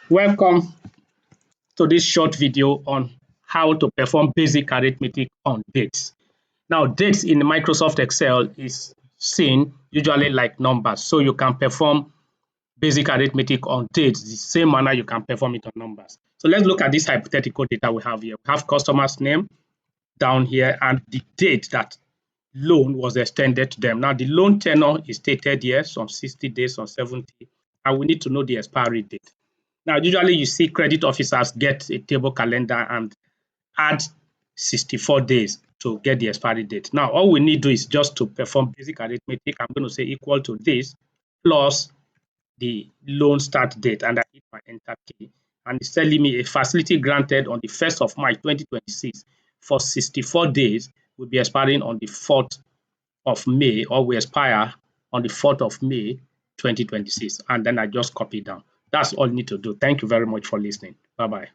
Welcome to this short video on how to perform basic arithmetic on dates. Now, dates in Microsoft Excel is seen usually like numbers, so you can perform basic arithmetic on dates the same manner you can perform it on numbers. So let's look at this hypothetical data we have here. We have customer's name down here and the date that loan was extended to them. Now, the loan tenure is stated here, some 60 days, some 70, and we need to know the expiry date. Now, usually you see credit officers get a table calendar and add 64 days to get the expiry date. Now, all we need to do is just to perform basic arithmetic. I'm going to say equal to this plus the loan start date, and I hit my enter key. And it's telling me a facility granted on the 1st of March 2026 for 64 days will be expiring on the 4th of May, or will expire on the 4th of May 2026. And then I just copy down. That's all you need to do. Thank you very much for listening. Bye-bye.